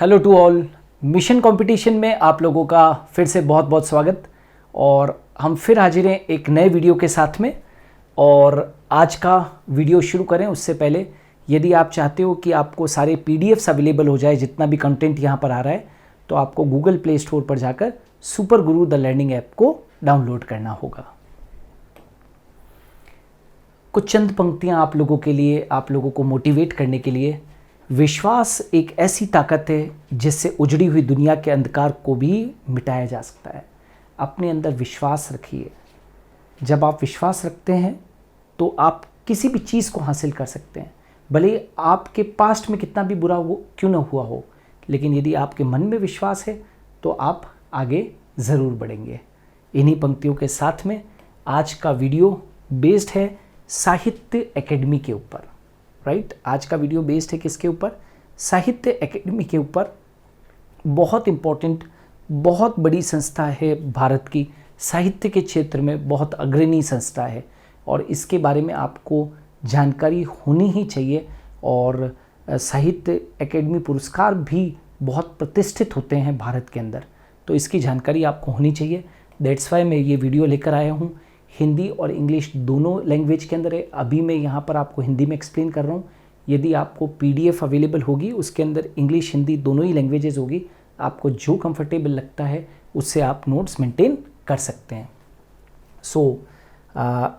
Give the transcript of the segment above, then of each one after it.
Hello to all. Mission competition में आप लोगों का फिर से बहुत बहुत स्वागत। और हम फिर हाजिर हैं एक नए वीडियो के साथ में। और आज का वीडियो शुरू करें उससे पहले यदि आप चाहते हो कि आपको सारे पीडीएफ्स अवेलेबल हो जाए, जितना भी कंटेंट यहाँ पर आ रहा है, तो आपको गूगल प्ले स्टोर पर जाकर super Guru the learning app को डाउनलोड करना होगा। कुछ चंद पंक्तियाँ आप लोगों के लिए, आप लोगों को मोटिवेट करने के लिए। विश्वास एक ऐसी ताकत है जिससे उजड़ी हुई दुनिया के अंधकार को भी मिटाया जा सकता है। अपने अंदर विश्वास रखिए। जब आप विश्वास रखते हैं तो आप किसी भी चीज़ को हासिल कर सकते हैं, भले आपके पास्ट में कितना भी बुरा हो क्यों ना हुआ हो, लेकिन यदि आपके मन में विश्वास है तो आप आगे ज़रूर बढ़ेंगे। इन्हीं पंक्तियों के साथ में आज का वीडियो बेस्ड है साहित्य एकेडमी के ऊपर। राइट, आज का वीडियो बेस्ड है किसके ऊपर? साहित्य एकेडमी के ऊपर। बहुत इम्पोर्टेंट, बहुत बड़ी संस्था है भारत की, साहित्य के क्षेत्र में बहुत अग्रणी संस्था है और इसके बारे में आपको जानकारी होनी ही चाहिए। और साहित्य एकेडमी पुरस्कार भी बहुत प्रतिष्ठित होते हैं भारत के अंदर, तो इसकी जानकारी आपको होनी चाहिए। दैट्स वाई मैं ये वीडियो लेकर आया हूँ। हिंदी और इंग्लिश दोनों लैंग्वेज के अंदर है। अभी मैं यहाँ पर आपको हिंदी में एक्सप्लेन कर रहा हूँ। यदि आपको पीडीएफ अवेलेबल होगी, उसके अंदर इंग्लिश हिंदी दोनों ही लैंग्वेजेस होगी। आपको जो कंफर्टेबल लगता है उससे आप नोट्स मेंटेन कर सकते हैं।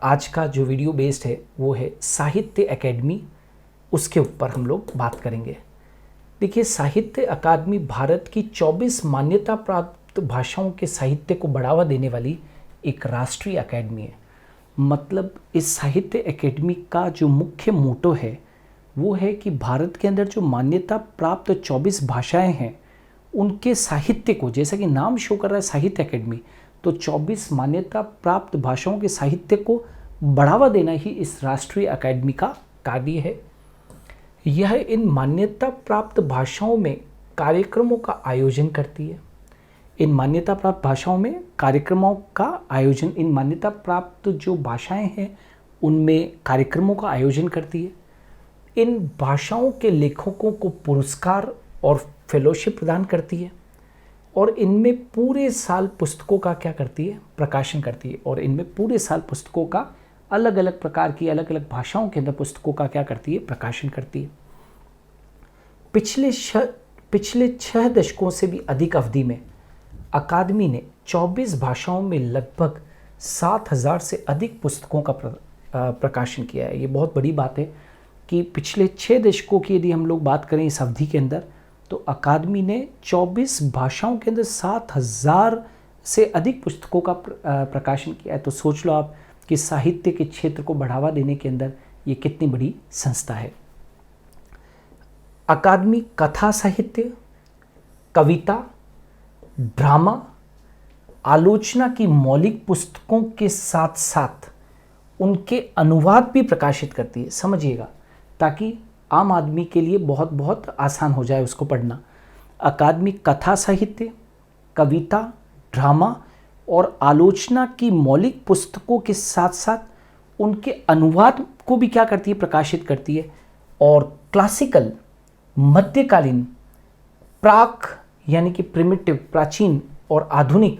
आज का जो वीडियो बेस्ड है वो है साहित्य एकेडमी, उसके ऊपर हम लोग बात करेंगे। देखिए, साहित्य अकादमी भारत की 24 मान्यता प्राप्त भाषाओं के साहित्य को बढ़ावा देने वाली एक राष्ट्रीय अकेडमी है। मतलब इस साहित्य एकेडमी का जो मुख्य मोटो है वो है कि भारत के अंदर जो मान्यता प्राप्त 24 भाषाएं हैं उनके साहित्य को, जैसा कि नाम शो कर रहा है साहित्य एकेडमी, तो 24 मान्यता प्राप्त भाषाओं के साहित्य को बढ़ावा देना ही इस राष्ट्रीय अकेडमी का कार्य है। यह इन मान्यता प्राप्त भाषाओं में कार्यक्रमों का आयोजन करती है। इन मान्यता प्राप्त भाषाओं में कार्यक्रमों का आयोजन, इन मान्यता प्राप्त जो भाषाएं हैं उनमें कार्यक्रमों का आयोजन करती है। इन भाषाओं के लेखकों को पुरस्कार और फेलोशिप प्रदान करती है और इनमें पूरे साल पुस्तकों का क्या करती है? प्रकाशन करती है। और इनमें पूरे साल पुस्तकों का अलग अलग प्रकार की, अलग अलग भाषाओं के अंदर पुस्तकों का क्या करती है? प्रकाशन करती है। पिछले 6 दशकों से भी अधिक अवधि में अकादमी ने 24 भाषाओं में लगभग 7,000 से अधिक पुस्तकों का प्रकाशन किया है। ये बहुत बड़ी बात है कि पिछले 6 दशकों की यदि हम लोग बात करें इस अवधि के अंदर, तो अकादमी ने 24 भाषाओं के अंदर 7,000 से अधिक पुस्तकों का प्रकाशन किया है। तो सोच लो आप कि साहित्य के क्षेत्र को बढ़ावा देने के अंदर ये कितनी बड़ी संस्था है। अकादमी कथा साहित्य, कविता, ड्रामा, आलोचना की मौलिक पुस्तकों के साथ साथ उनके अनुवाद भी प्रकाशित करती है। समझिएगा, ताकि आम आदमी के लिए बहुत बहुत आसान हो जाए उसको पढ़ना। अकादमी कथा साहित्य, कविता, ड्रामा और आलोचना की मौलिक पुस्तकों के साथ साथ उनके अनुवाद को भी क्या करती है? प्रकाशित करती है। और क्लासिकल, मध्यकालीन, प्राक यानी कि प्रिमिटिव, प्राचीन और आधुनिक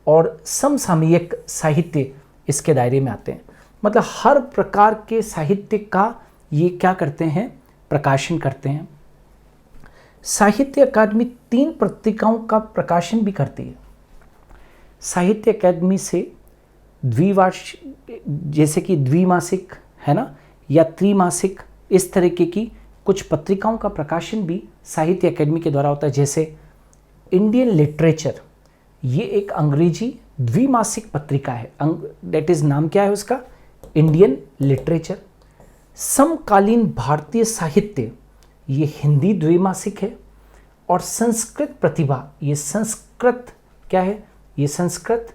और समसामयिक साहित्य इसके दायरे में आते हैं। मतलब हर प्रकार के साहित्य का ये क्या करते हैं? प्रकाशन करते हैं। साहित्य अकादमी 3 पत्रिकाओं का प्रकाशन भी करती है। साहित्य अकादमी से द्विवार्षिक, जैसे कि द्विमासिक है ना, या त्रिमासिक, इस तरीके की कुछ पत्रिकाओं का प्रकाशन भी साहित्य अकादमी के द्वारा होता है। जैसे इंडियन लिटरेचर, ये एक अंग्रेजी द्विमासिक पत्रिका है। दैट इज, नाम क्या है उसका? Indian literature. समकालीन भारतीय साहित्य, ये हिंदी द्विमासिक है। और संस्कृत प्रतिभा, ये संस्कृत क्या है? ये संस्कृत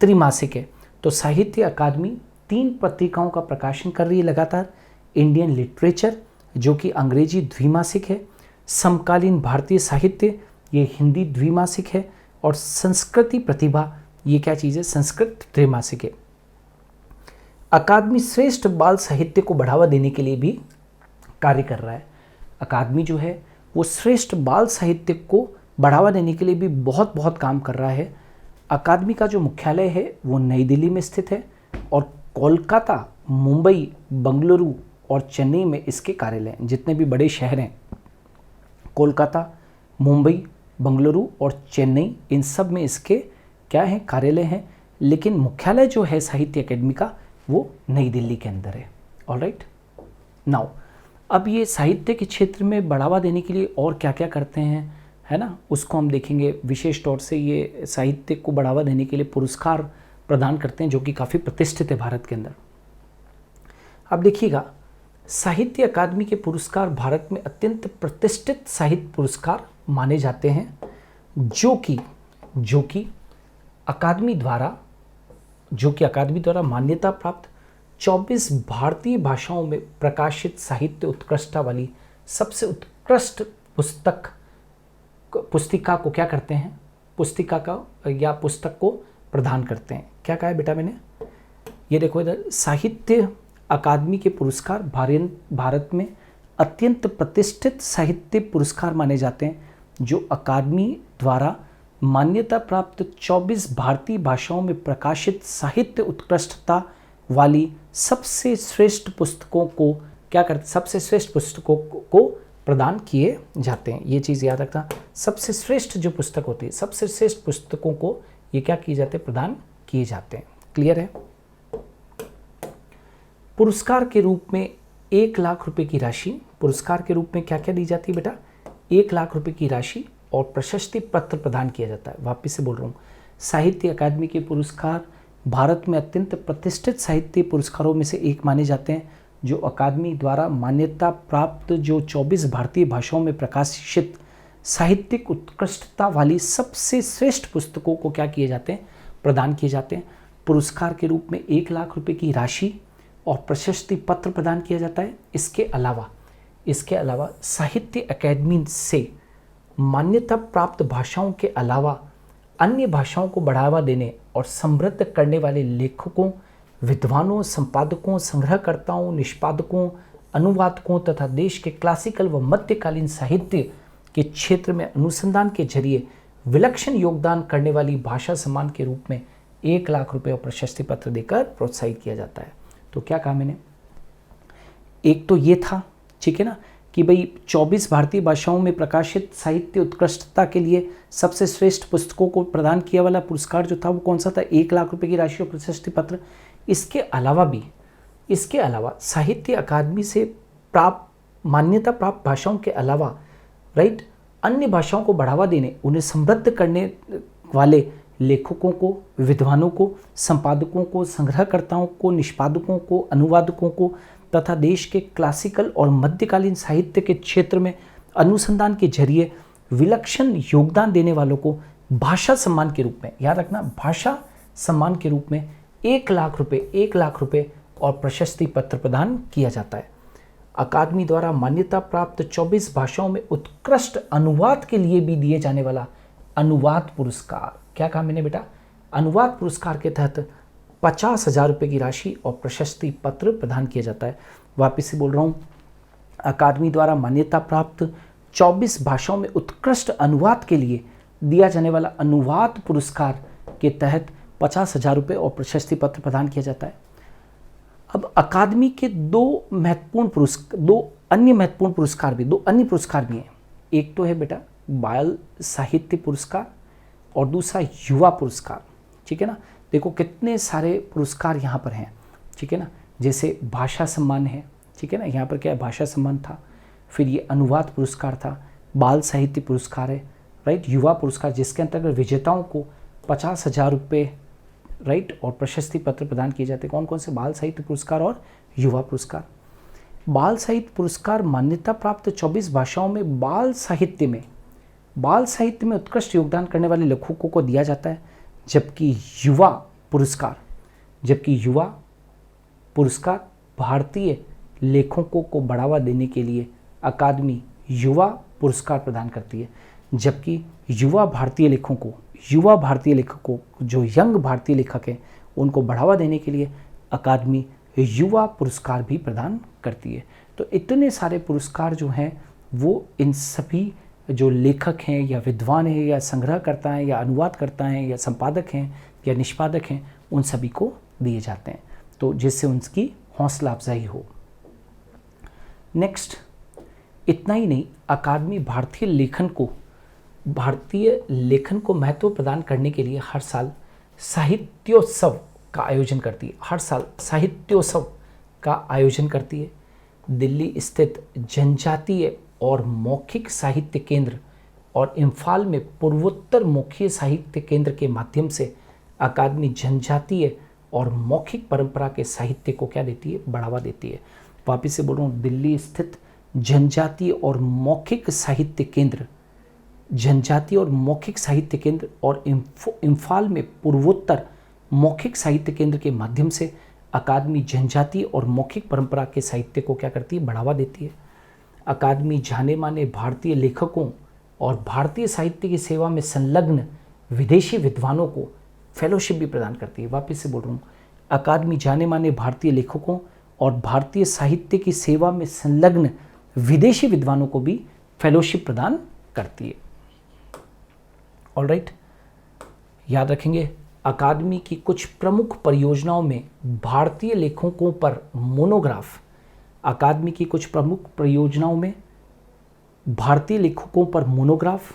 त्रिमासिक है। तो साहित्य अकादमी 3 पत्रिकाओं का प्रकाशन कर रही है लगातार। इंडियन लिटरेचर जो कि अंग्रेजी द्विमासिक है, समकालीन भारतीय साहित्य ये हिंदी द्विमासिक है, और संस्कृति प्रतिभा ये क्या चीज़ है? संस्कृत त्रिमासिक है। अकादमी श्रेष्ठ बाल साहित्य को बढ़ावा देने के लिए भी कार्य कर रहा है। अकादमी जो है वो श्रेष्ठ बाल साहित्य को बढ़ावा देने के लिए भी बहुत बहुत काम कर रहा है। अकादमी का जो मुख्यालय है वो नई दिल्ली में स्थित है और कोलकाता, मुंबई, बेंगलुरु और चेन्नई में इसके कार्यालय हैं। जितने भी बड़े शहर हैं, कोलकाता, मुंबई, बेंगलुरु और चेन्नई, इन सब में इसके क्या हैं, कार्यालय हैं। लेकिन मुख्यालय जो है साहित्य अकेडमी का वो नई दिल्ली के अंदर है। ऑलराइट, नाउ अब ये साहित्य के क्षेत्र में बढ़ावा देने के लिए और क्या क्या करते हैं, है ना, उसको हम देखेंगे। विशेष तौर से ये साहित्य को बढ़ावा देने के लिए पुरस्कार प्रदान करते हैं जो कि काफ़ी प्रतिष्ठित है भारत के अंदर। अब देखिएगा, साहित्य अकादमी के पुरस्कार भारत में अत्यंत प्रतिष्ठित साहित्य पुरस्कार माने जाते हैं जो कि अकादमी द्वारा मान्यता प्राप्त 24 भारतीय भाषाओं में प्रकाशित साहित्य उत्कृष्टता वाली सबसे उत्कृष्ट पुस्तिका को क्या करते हैं, पुस्तक को प्रदान करते हैं। क्या कहा है बेटा मैंने, ये देखो इधर, साहित्य अकादमी के पुरस्कार भारत में अत्यंत प्रतिष्ठित साहित्य पुरस्कार माने जाते हैं जो अकादमी द्वारा मान्यता प्राप्त 24 भारतीय भाषाओं में प्रकाशित साहित्य उत्कृष्टता वाली सबसे श्रेष्ठ पुस्तकों को क्या करते, सबसे श्रेष्ठ पुस्तकों को प्रदान किए जाते हैं। ये चीज़ याद रखना, सबसे श्रेष्ठ जो पुस्तक होती है, सबसे श्रेष्ठ पुस्तकों को ये क्या किए जाते हैं, प्रदान किए जाते हैं। क्लियर है। पुरस्कार के रूप में 1 लाख रुपए की राशि, पुरस्कार के रूप में क्या क्या दी जाती है बेटा, 1 लाख रुपए की राशि और प्रशस्ति पत्र प्रदान किया जाता है। वापिस से बोल रहा हूँ, साहित्य अकादमी के पुरस्कार भारत में अत्यंत प्रतिष्ठित साहित्य पुरस्कारों में से एक माने जाते हैं जो अकादमी द्वारा मान्यता प्राप्त जो 24 भारतीय भाषाओं में प्रकाशित साहित्यिक उत्कृष्टता वाली सबसे श्रेष्ठ पुस्तकों को क्या किए जाते हैं, प्रदान किए जाते हैं। पुरस्कार के रूप में 1 लाख रुपए की राशि और प्रशस्ति पत्र प्रदान किया जाता है। इसके अलावा साहित्य अकादमी से मान्यता प्राप्त भाषाओं के अलावा अन्य भाषाओं को बढ़ावा देने और समृद्ध करने वाले लेखकों, विद्वानों, संपादकों, संग्रहकर्ताओं, निष्पादकों, अनुवादकों तथा देश के क्लासिकल व मध्यकालीन साहित्य के क्षेत्र में अनुसंधान के जरिए विलक्षण योगदान करने वाली भाषा सम्मान के रूप में 1 लाख रुपए और प्रशस्ति पत्र देकर प्रोत्साहित किया जाता है। तो क्या कहा मैंने, एक तो ये था, ठीक है ना, कि भाई 24 भारतीय भाषाओं में प्रकाशित साहित्य उत्कृष्टता के लिए सबसे श्रेष्ठ पुस्तकों को प्रदान किया वाला पुरस्कार जो था वो कौन सा था, 1 लाख रुपए की राशि और प्रशस्ति पत्र। इसके अलावा साहित्य अकादमी से प्राप्त मान्यता प्राप्त भाषाओं के अलावा राइट अन्य भाषाओं को बढ़ावा देने, उन्हें समृद्ध करने वाले लेखकों को, विद्वानों को, संपादकों को, संग्रहकर्ताओं को, निष्पादकों को, अनुवादकों को तथा देश के क्लासिकल और मध्यकालीन साहित्य के क्षेत्र में अनुसंधान के जरिए विलक्षण योगदान देने वालों को भाषा सम्मान के रूप में, याद रखना, भाषा सम्मान के रूप में 1 लाख रुपए और प्रशस्ति पत्र प्रदान किया जाता है। अकादमी द्वारा मान्यता प्राप्त 24 भाषाओं में उत्कृष्ट अनुवाद के लिए भी दिए जाने वाला अनुवाद पुरस्कार, क्या कहा मैंने बेटा, अनुवाद पुरस्कार के तहत 50,000 रुपये की राशि और प्रशस्ति पत्र प्रदान किया जाता है। वापिस से बोल रहा हूँ, अकादमी द्वारा मान्यता प्राप्त 24 भाषाओं में उत्कृष्ट अनुवाद के लिए दिया जाने वाला अनुवाद पुरस्कार के तहत 50,000 रुपये और प्रशस्ति पत्र प्रदान किया जाता है। अब अकादमी के दो अन्य पुरस्कार भी हैं। एक तो है बेटा बाल साहित्य पुरस्कार और दूसरा युवा पुरस्कार, ठीक है ना। देखो कितने सारे पुरस्कार यहाँ पर हैं, ठीक है ना, जैसे भाषा सम्मान है, ठीक है ना, यहाँ पर क्या है, भाषा सम्मान था, फिर ये अनुवाद पुरस्कार था, बाल साहित्य पुरस्कार है, राइट, युवा पुरस्कार जिसके अंतर्गत विजेताओं को 50,000 रुपये राइट और प्रशस्ति पत्र प्रदान किए जाते हैं। कौन कौन से, बाल साहित्य पुरस्कार और युवा पुरस्कार। बाल साहित्य पुरस्कार मान्यता प्राप्त 24 भाषाओं में बाल साहित्य में उत्कृष्ट योगदान करने वाले लेखकों को दिया जाता है, जबकि युवा पुरस्कार भारतीय लेखकों को बढ़ावा देने के लिए अकादमी युवा पुरस्कार प्रदान करती है, जबकि युवा भारतीय लेखकों जो यंग भारतीय लेखक हैं उनको बढ़ावा देने के लिए अकादमी युवा पुरस्कार भी प्रदान करती है। तो इतने सारे पुरस्कार जो हैं वो इन सभी जो लेखक हैं या विद्वान हैं या संग्रहकर्ता हैं या अनुवादकर्ता हैं या संपादक हैं या निष्पादक हैं, उन सभी को दिए जाते हैं, तो जिससे उनकी हौसला अफजाई हो। नेक्स्ट, इतना ही नहीं, अकादमी भारतीय लेखन को महत्व प्रदान करने के लिए हर साल साहित्योत्सव का आयोजन करती है। हर साल साहित्योत्सव का आयोजन करती है। दिल्ली स्थित जनजातीय और मौखिक साहित्य केंद्र और इम्फाल में पूर्वोत्तर मौखिक साहित्य केंद्र के माध्यम से अकादमी जनजातीय और मौखिक परंपरा के साहित्य को क्या देती है, बढ़ावा देती है। वापिस से बोल रहा हूँ, दिल्ली स्थित जनजातीय और मौखिक साहित्य केंद्र, जनजातीय और मौखिक साहित्य केंद्र और इम्फाल में पूर्वोत्तर मौखिक साहित्य केंद्र के माध्यम से अकादमी जनजातीय और मौखिक परंपरा के साहित्य को क्या करती है, बढ़ावा देती है। अकादमी जाने माने भारतीय लेखकों और भारतीय साहित्य की सेवा में संलग्न विदेशी विद्वानों को फेलोशिप भी प्रदान करती है। वापस से बोल रहा हूँ, अकादमी जाने माने भारतीय लेखकों और भारतीय साहित्य की सेवा में संलग्न विदेशी विद्वानों को भी फेलोशिप प्रदान करती है। ऑलराइट, याद रखेंगे, अकादमी की कुछ प्रमुख परियोजनाओं में भारतीय लेखकों पर मोनोग्राफ, अकादमी की कुछ प्रमुख परियोजनाओं में भारतीय लेखकों पर मोनोग्राफ,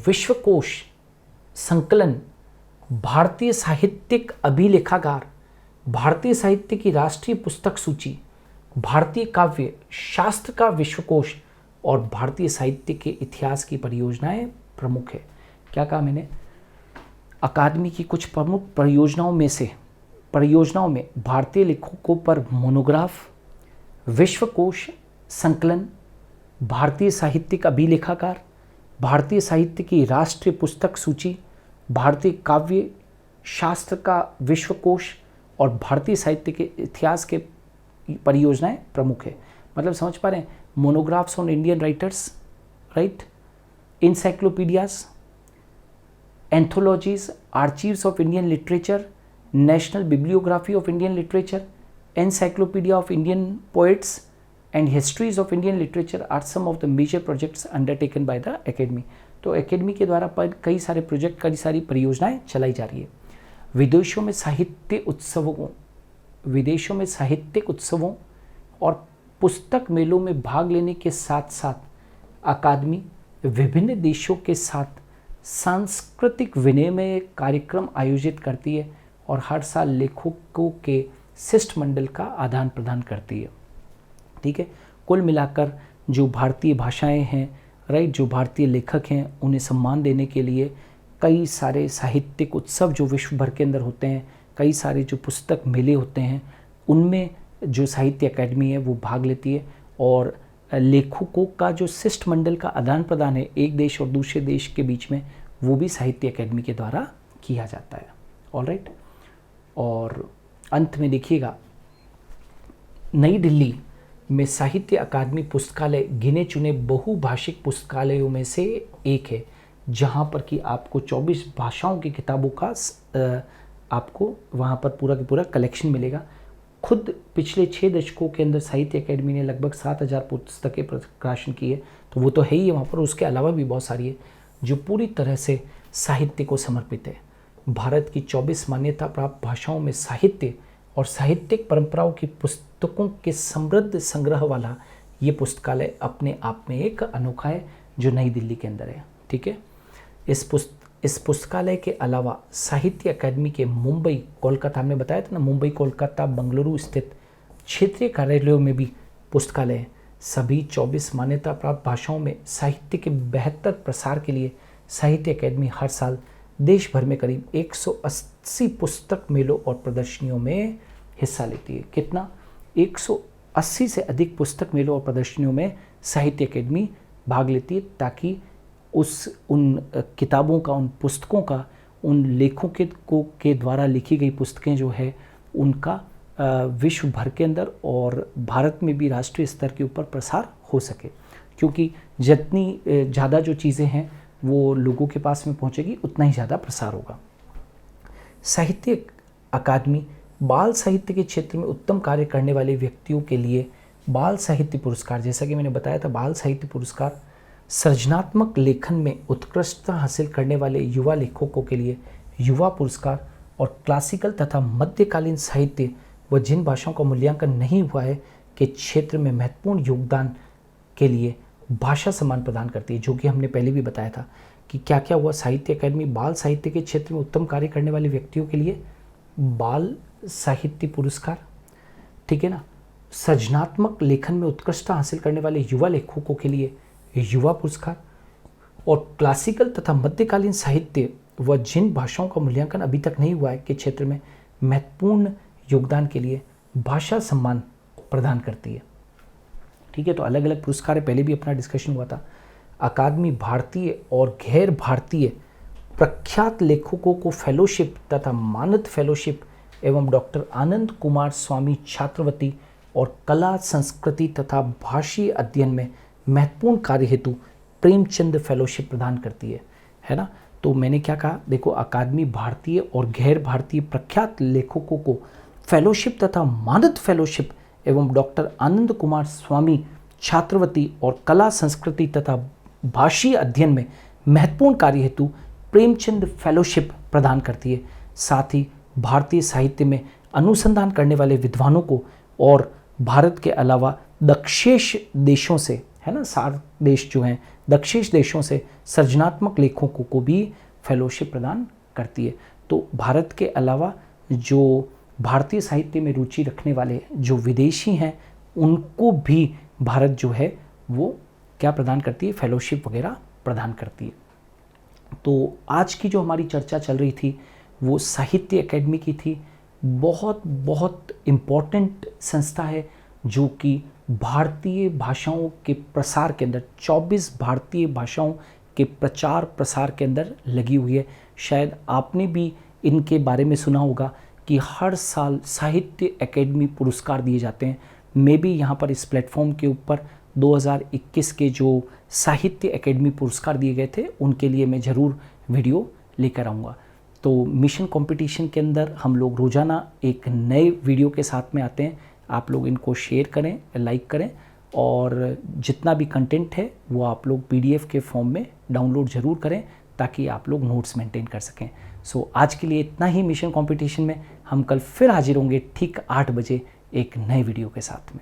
विश्वकोश संकलन, भारतीय साहित्यिक अभिलेखागार, भारतीय साहित्य की राष्ट्रीय पुस्तक सूची, भारतीय काव्य शास्त्र का विश्वकोश और भारतीय साहित्य के इतिहास की परियोजनाएं प्रमुख है। क्या कहा मैंने? अकादमी की कुछ प्रमुख परियोजनाओं में भारतीय लेखकों पर मोनोग्राफ, विश्वकोश संकलन, भारतीय साहित्यिक अभिलेखागार, भारतीय साहित्य की राष्ट्रीय पुस्तक सूची, भारतीय काव्य शास्त्र का विश्वकोश और भारतीय साहित्य के इतिहास के परियोजनाएं प्रमुख है। मतलब समझ पा रहे हैं? Monographs on Indian writers, right, encyclopedias, anthologies, archives of Indian literature, national bibliography of Indian literature, encyclopedia of Indian poets and histories of Indian literature are some of the major projects undertaken by the academy। तो academy के द्वारा कई सारे project, कई सारी परियोजनाएं चलाई जा रही है। विदेशों में साहित्यिक उत्सवों और पुस्तक मेलों में भाग लेने के साथ साथ अकादमी विभिन्न देशों के साथ सांस्कृतिक विनिमय कार्यक्रम आयोजित करती है और हर साल लेखकों के शिष्टमंडल का आदान प्रदान करती है। ठीक है, कुल मिलाकर जो भारतीय भाषाएं हैं, राइट, जो भारतीय लेखक हैं, उन्हें सम्मान देने के लिए कई सारे साहित्यिक उत्सव जो विश्व भर के अंदर होते हैं, कई सारे जो पुस्तक मेले होते हैं, उनमें जो साहित्य अकादमी है वो भाग लेती है और लेखकों का जो शिष्टमंडल का आदान प्रदान है एक देश और दूसरे देश के बीच में, वो भी साहित्य अकादमी के द्वारा किया जाता है। ऑलराइट, और अंत में देखिएगा, नई दिल्ली में साहित्य अकादमी पुस्तकालय गिने चुने बहुभाषिक पुस्तकालयों में से एक है, जहाँ पर कि आपको 24 भाषाओं की किताबों का आपको वहाँ पर पूरा का पूरा कलेक्शन मिलेगा। खुद पिछले 6 दशकों के अंदर साहित्य अकादमी ने लगभग 7000 पुस्तकें प्रकाशन की है, तो वो तो है ही है वहाँ पर। उसके अलावा भी बहुत सारी है जो पूरी तरह से साहित्य को समर्पित है। भारत की 24 मान्यता प्राप्त भाषाओं में साहित्य और साहित्यिक परंपराओं की पुस्तकों के समृद्ध संग्रह वाला ये पुस्तकालय अपने आप में एक अनोखा है जो नई दिल्ली के अंदर है। ठीक है, इस पुस्तकालय के अलावा साहित्य अकादमी के मुंबई, कोलकाता, हमने बताया था ना, मुंबई, कोलकाता, बंगलुरु स्थित क्षेत्रीय कार्यालयों में भी पुस्तकालय है। सभी 24 मान्यता प्राप्त भाषाओं में साहित्य के बेहतर प्रसार के लिए साहित्य अकादमी हर साल देश भर में करीब 180 पुस्तक मेलों और प्रदर्शनियों में हिस्सा लेती है। कितना? 180 से अधिक पुस्तक मेलों और प्रदर्शनियों में साहित्य अकादमी भाग लेती है, ताकि उन किताबों का, उन पुस्तकों का, उन लेखकों के द्वारा लिखी गई पुस्तकें जो है उनका विश्व भर के अंदर और भारत में भी राष्ट्रीय स्तर के ऊपर प्रसार हो सके। क्योंकि जितनी ज़्यादा जो चीज़ें हैं वो लोगों के पास में पहुंचेगी, उतना ही ज़्यादा प्रसार होगा। साहित्य अकादमी बाल साहित्य के क्षेत्र में उत्तम कार्य करने वाले व्यक्तियों के लिए बाल साहित्य पुरस्कार, जैसा कि मैंने बताया था, बाल साहित्य पुरस्कार सृजनात्मक लेखन में उत्कृष्टता हासिल करने वाले युवा लेखकों के लिए युवा पुरस्कार, और क्लासिकल तथा मध्यकालीन साहित्य व जिन भाषाओं का मूल्यांकन नहीं हुआ है के क्षेत्र में महत्वपूर्ण योगदान के लिए भाषा सम्मान प्रदान करती है, जो कि हमने पहले भी बताया था कि क्या क्या हुआ। साहित्य अकादमी बाल साहित्य के क्षेत्र में उत्तम कार्य करने वाले व्यक्तियों के लिए बाल साहित्य पुरस्कार, ठीक है ना। सृजनात्मक लेखन में उत्कृष्टता हासिल करने वाले युवा लेखकों के लिए युवा पुरस्कार, और क्लासिकल तथा मध्यकालीन साहित्य व जिन भाषाओं का मूल्यांकन अभी तक नहीं हुआ है के क्षेत्र में महत्वपूर्ण योगदान के लिए भाषा सम्मान प्रदान करती है, ठीक है। तो अलग अलग पुरस्कार है, पहले भी अपना डिस्कशन हुआ था। अकादमी भारतीय और गैर भारतीय प्रख्यात लेखकों को फेलोशिप तथा मानद फेलोशिप एवं डॉक्टर आनंद कुमार स्वामी छात्रवृत्ति और कला संस्कृति तथा भाषीय अध्ययन में महत्वपूर्ण कार्य हेतु प्रेमचंद फेलोशिप प्रदान करती है ना। तो मैंने क्या कहा, देखो, अकादमी भारतीय और गैर भारतीय प्रख्यात लेखकों को फेलोशिप तथा मानद फेलोशिप एवं डॉक्टर आनंद कुमार स्वामी छात्रवृत्ति और कला संस्कृति तथा भाषीय अध्ययन में महत्वपूर्ण कार्य हेतु प्रेमचंद फेलोशिप प्रदान करती है। साथ ही भारतीय साहित्य में अनुसंधान करने वाले विद्वानों को और भारत के अलावा दक्षेश देशों से, है ना, सार्क देश जो हैं, दक्षेश देशों से सृजनात्मक लेखकों को भी फेलोशिप प्रदान करती है। तो भारत के अलावा जो भारतीय साहित्य में रुचि रखने वाले जो विदेशी हैं, उनको भी भारत जो है वो क्या प्रदान करती है, फेलोशिप वगैरह प्रदान करती है। तो आज की जो हमारी चर्चा चल रही थी वो साहित्य अकेडमी की थी। बहुत बहुत इम्पॉर्टेंट संस्था है जो कि भारतीय भाषाओं के प्रसार के अंदर, 24 भारतीय भाषाओं के प्रचार प्रसार के अंदर लगी हुई है। शायद आपने भी इनके बारे में सुना होगा कि हर साल साहित्य अकेडमी पुरस्कार दिए जाते हैं। मैं भी यहाँ पर इस प्लेटफॉर्म के ऊपर 2021 के जो साहित्य अकेडमी पुरस्कार दिए गए थे उनके लिए मैं ज़रूर वीडियो लेकर आऊँगा। तो मिशन कंपटीशन के अंदर हम लोग रोज़ाना एक नए वीडियो के साथ में आते हैं। आप लोग इनको शेयर करें, लाइक करें, और जितना भी कंटेंट है वो आप लोग PDF के फॉर्म में डाउनलोड ज़रूर करें ताकि आप लोग नोट्स मेंटेन कर सकें। सो आज के लिए इतना ही मिशन कंपटीशन में। हम कल फिर हाजिर होंगे ठीक 8 बजे एक नए वीडियो के साथ में।